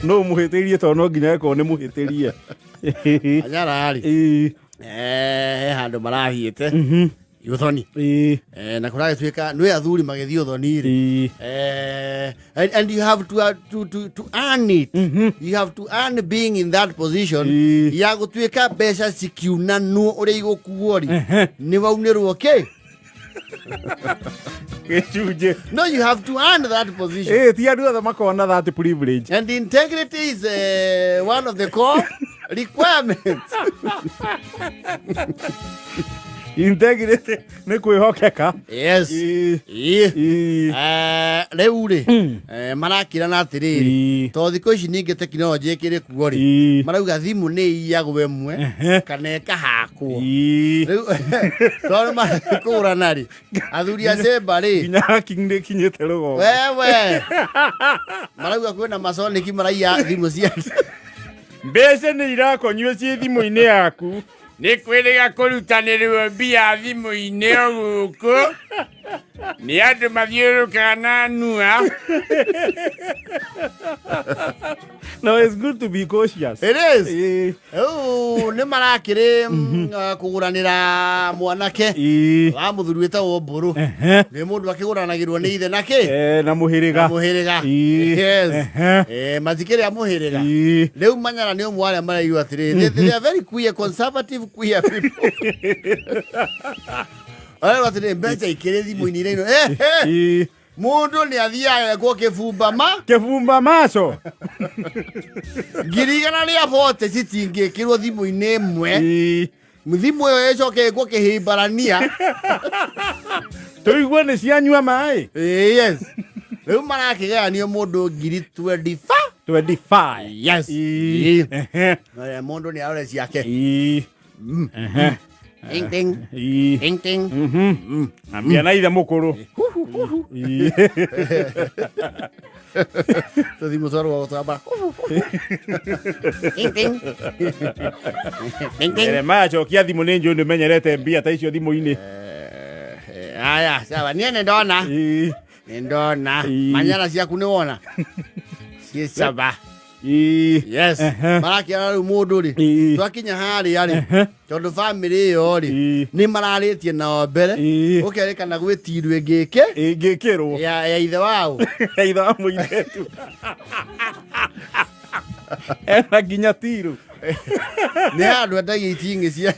no muhitirie to no nginya ko ne muhitirie anyara ari handu marahiete Uthoni. Na kurage tweka nwe athuri magethi uthoni ri. And you have to earn it. You have to earn being in that position. Ya gutweka besha sikiuna no uri igukuo ri. Ni waunirwo okay? No, you have to earn that position. Ti andu othe makona that privilege. And integrity is one of the core requirements. Integrity ne kwihokeka. Yes. Rĩu rĩ marakira na atĩrĩrĩ to thikũ ici ningĩ tekinoronjĩ ĩkĩrĩ kuo rĩ marauga thimũ nĩ iyagwo ĩmwe kana ĩkahakwo rĩu tondũ makũrana rĩ athuri a Cemba rĩ nginya kinyĩte rũgongo wewe marauga kwĩna maconiki maraiya thimũ cia mbeca nĩ irakonyua ciĩ thimũ-inĩ yaku. Nĩ kwĩrĩga kũrutanĩrwo mbia thimũ-inĩ o gũkũ nĩ andũ mathiũrũrũkaga na nua. No, it's good to be cautious. It is. Nĩ marakĩrĩ kũgũranĩra mwanake wa mũthuri wĩtagwo Mbũrũ nĩ mũndũ akĩgũranagĩrwo nĩ ithe nakĩ na mũhĩrĩga yes matikĩrĩ a mũhĩrĩga rĩu Manyara nĩ ũmwe arĩa maraigua atĩrĩrĩ they are very queer conservative queer people. Arĩa atĩrĩrĩ mbeca ikĩrĩ thimũ-inĩ ĩno mundu ni athiaga kwa kĩbumba maco ngirigana ria bote citingĩkĩrwo thimũ-inĩ ĩmwe thimũ ĩyo ĩcoke kwa kĩhimbarania tũigua nĩ cianyua maĩ. Yes rĩu marakĩgayania mũndũ 25. Yes mũndũ nĩ arore ciake Ting ting. Ting ting. Ambia na ithe mũkũrũ. Tũthimũ twarwo gũtamba. Ting ting. Ting ting. Macokia thimũ nĩ njũĩ nĩmenyerete mbia ta icio thimũ-inĩ. Aya sawa niĩ nĩ ndona. Manyara ciaku nĩ wona. Ciĩ saba. Yes marakiara rĩu mũndũ rĩ twakinya harĩa rĩ tondũ family ĩyo rĩ nĩ mararĩtie nao mbere ũkerĩkana gwĩtirwo ĩngĩkĩrwo ya ithe wao ya ithe wa mũirĩtu ena nginya tirũ nĩ handũ endagia iting'i cia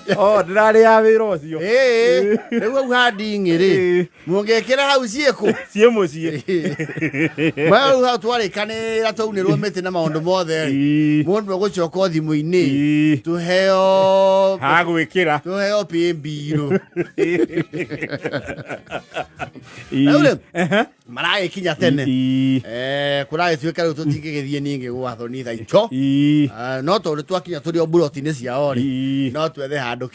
ndĩrarĩ ya wĩra ũcio rĩu au handing'i rĩ mũngĩkĩra hau ciĩkũ ciĩ mũciĩ rĩu hau twarĩkanĩra twaunĩrwo mĩtĩ na maũndũ mothe rĩ mũndũ egũcoka thimũ-inĩ tũheo hagwĩkĩra pĩmbirũ rĩu rĩ maragĩkinya tene kũragĩtuĩka rĩu tũtingĩgĩthiĩ ningĩ gwathoni thaa ico no tondũ twakinya tũrĩ o mburoti-inĩ ciao rĩ no twethe handũ handũ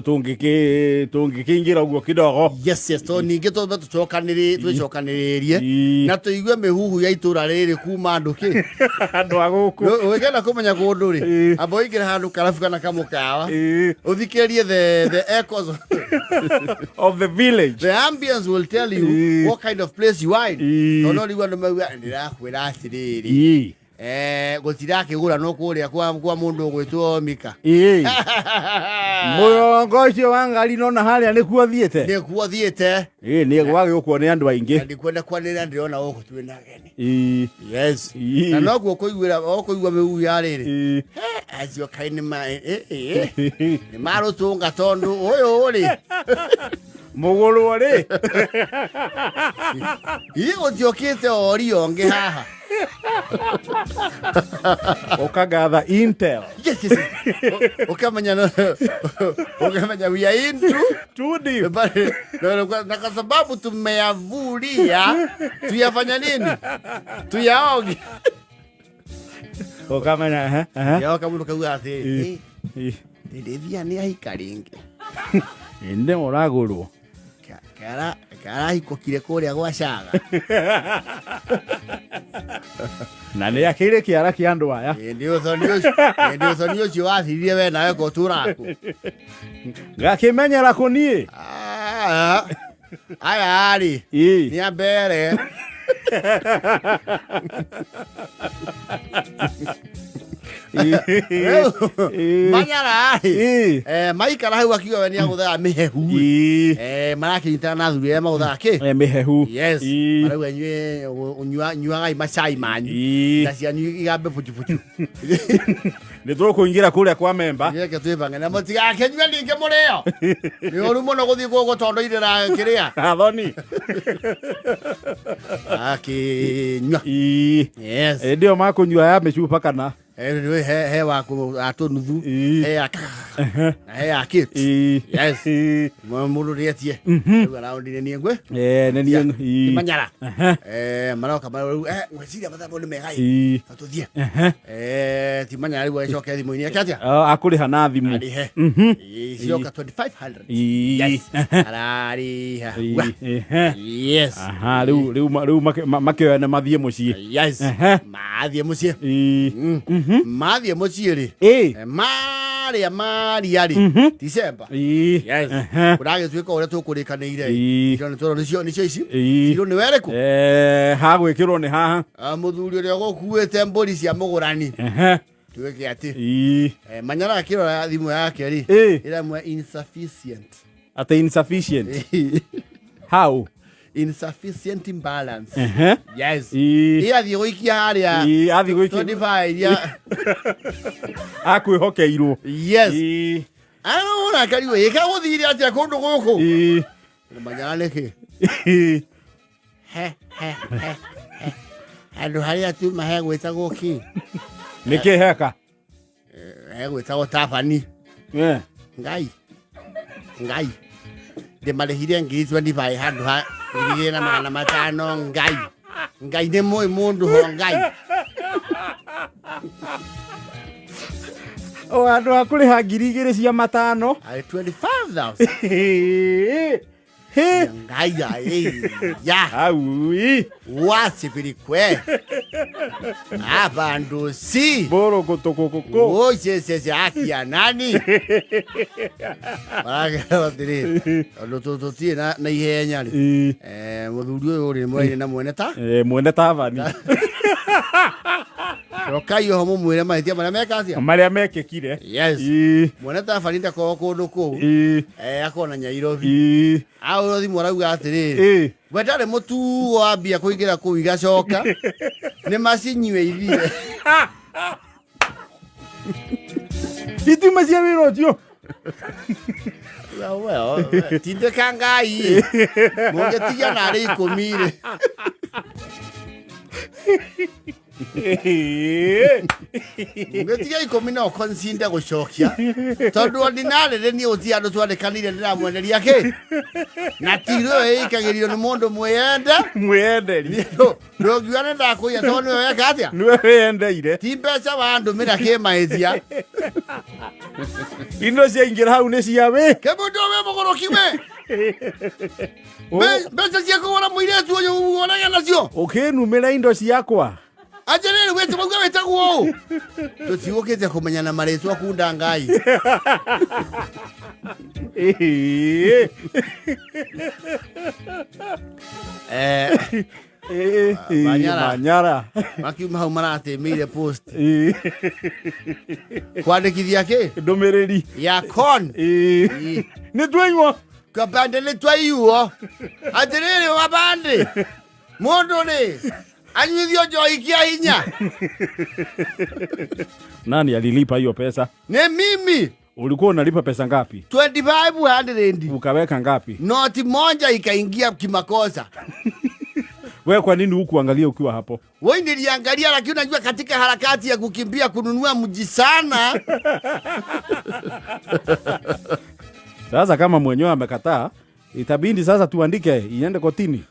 tũngĩkĩingĩra ũguo kidogo. Yes to ningĩ twĩcokanĩrĩrie na tũigue mĩhuhu ya itũra rĩrĩ kuma andũ andũ a gũkũ ũgĩkenda kũmenya kũndũ rĩ amba ũingĩre handũ karabu kana kamũkawa ũthikĩrĩrie the echoes of the village. The ambience will tell you what kind of place you are in. No rĩu andũ mauga ndĩrakwĩra atĩrĩrĩ gũtirakĩgũra no kũrĩa kwa mũndũ ũgwĩtwo Mika mũrongo ũcio wa ngari nona harĩa nĩkuo thiĩte nĩ gwagĩũkwo nĩ andũ aingĩ ndikwenda kwanĩrĩra ndĩrona gũkũ twĩna ageni. Yes na noguo kũigua mĩhuhu ya rĩrĩ acio kaĩ nĩ marũtũnga tondũ ũyũ rĩ mũgũrũ rĩ gũtiũkĩte orio ngĩ haha ũkagatha intel. Yes ukamenya we are into deep na kwa sababu tumeyavulia tuyafanya nini tuyaoge ukamenya yao kama ukaua ati ndithia ni ahika ringi inde moragũrwo kara hikokire kũrĩa gwacaga na nĩ akĩrĩ kĩara kĩa andũ aya ndio thoni ũcio wathirie we nawe ko tũraku ngakĩmenyera kũniĩ aya arĩ nĩ ambere Manyara maikara hau akiuga we niaguthaga mihehu marakinyitana na athuri maguthaga ki mihehu yes marauga inyue nyuagai macai manyu na cianyu igambe puchupuchu nä tå kå ingä ra kå rä a kwa memba reke twäbange na må tigakenyue ningä må rä o nä å ru må no gå thiä gå gå tondå irä ra kä rä a athoni akä nyua ndä o makå nyua ya mä cupa kana he waku atå nuthu he akä må ndå rä etie araåndire niä ngwe manyara maroka ngweciria mathamå nä megai atå thiä ti manyara rä u acoke thimå-inä ake atä akå rä ha na thimå arä he cioka 2500 ararä ha rä u makä oya nä mathiä må ciä mathiä må ciä mathiä må ciä rä marä a maria rä December kå ragä tuä ka å rä a tå kå rä kanä ire nä cio ici irå nä werä kå hagwä kä rwo nä haha må thuri å rä a gå kuä te mbå ri cia må gå rani tuä ke atä manyara akä rora thimå yake rä ä ramwe insufficient how insufficient imbalance yes athiä gå ikia harä a athiä gå ikia iria akwä hokeirwo yes arona kariwe ä ka gå thire atä a kå ndå gå kå manyara nä kä handå harä a tuma he gwä tagwo kä nä kä heka he gwä tagwo tabani ngai ndä marä hire ngiri 25 handå ha 2,500 ngai nä må ä må ndå ho ngai o andå akå rä ha 2,000 cia 500 25,000 ngai aui wasipirikwe abandu si boro kotokokoko oicecece akia nani maragerabatiri ondu tutie na ihenya ri muthuri uyu ri mwene na mwene tabani rokai ho mumwire mahitia maria mekacia maria mekekire yes mwene tabani ndako kundu ku akona Nyairobi au thimu arauga atiri we ndari mutu wambia kuingira kuu igacoka ni macinywe ithire ituma cia wira ucio tindika ngai mungetigia nari 10 ngetiga 10 no consider gucokia tondu ordinary re ni uti andu twandikanire ndiramweneria ki na tiro ikagirio ni mundu mwenderi ndo ngione ndakuya tondu we weka atia niwe wendeire ti mbeca wandu mira ki maithia indo cia ingira hau ni cia we kemundo we mugoroki we mbeca cia kugura muiretu uyu wonaga nacio ukinumira indo ciakwa ajerere wetu mauga wetagwo tutigukite kumenyana maritwa kunda ngai manyara makiuma hau maratemire post kwandikithia ki ndumiriri ya con ni twaiywo kabande ni twaiywo ajerere wabande mundu ni anyithio njoi kia hinya nani alilipa hiyo pesa ni mimi ulikuwa unalipa pesa ngapi 2500 ukaweka ngapi noti moja ikaingia kimakosa wewe kwa nini hukuangalia ukiwa hapo wewe niliangalia lakini unajua katika harakati ya kukimbia kununua mji sana sasa kama mwenyewe amekataa itabindi sasa tuandike iende kotini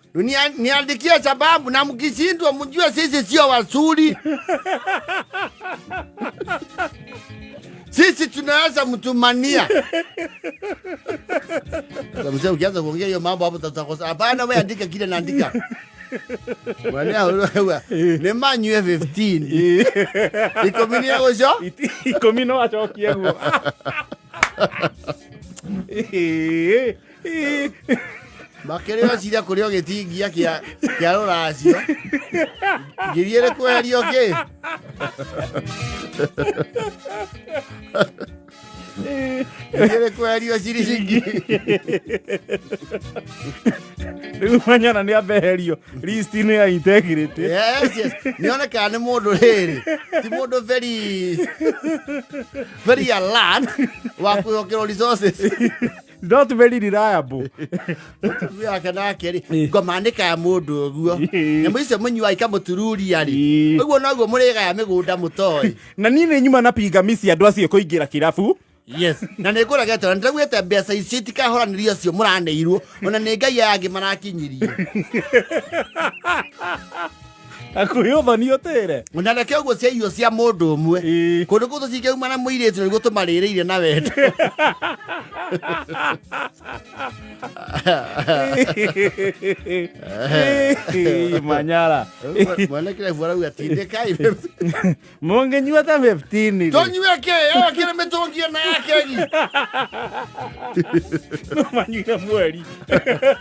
niandikia sababu na mkishindwa mjue sisi sio wazuri sisi tunaweza mtumania mzee ukianza kuongea hiyo mambo hapo tutakosa hapana wewe andika kile naandika wewe ni manyue 15 ikomini yako sio ikomino achokia huo Makĩrĩ ciria kũrĩ gĩtingia kĩa rũracio. Ngiriere kweherio kĩ? Ngiriere kweherio ciringi. Rĩu Manyara nĩ ambeherio list-inĩ ya integrity. Yes. Nĩoneka nĩ mũndũ rĩrĩ. Ti mũndũ very alert wa kwĩhokerwo resources. Not very reliable. Yake nake ngomanĩka ya mũndũ ũguo. Nyamũ icio mũnyuaga ikamũtururia rĩ. Ũguo noguo mũrĩgaya mĩgũnda mũtoĩ. Na niĩ nĩ nyuma na pingamici andũ acio kũingĩra kĩrabu. Yes. Na nĩ ngũragetwo nĩndĩragwĩte mbeca ici itikahoranĩrio cio mũranĩirwo. Ona nĩ Ngai angĩ marakinyirie. Akũhe ũthoni ũtĩre. Ona reke ũguo cia irio cia mũndũ ũmwe. Kũndũ kũu tũcingĩuma na mũirĩtu nĩguo tũmarĩrĩire na wendo. Manyara. Mwanake rĩu arauga tindĩkai. Mũngĩnyua ta 15. Tũnyue kĩ? Kĩrĩ mĩtũngi na ya kegi. No manyuire mweri.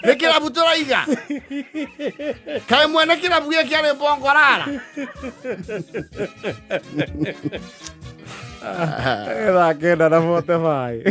Nĩ kĩrabu tũraiga. Kaĩ mwene kĩrabu gĩkĩ arĩ mbongorara. Ĩthakenda na 45.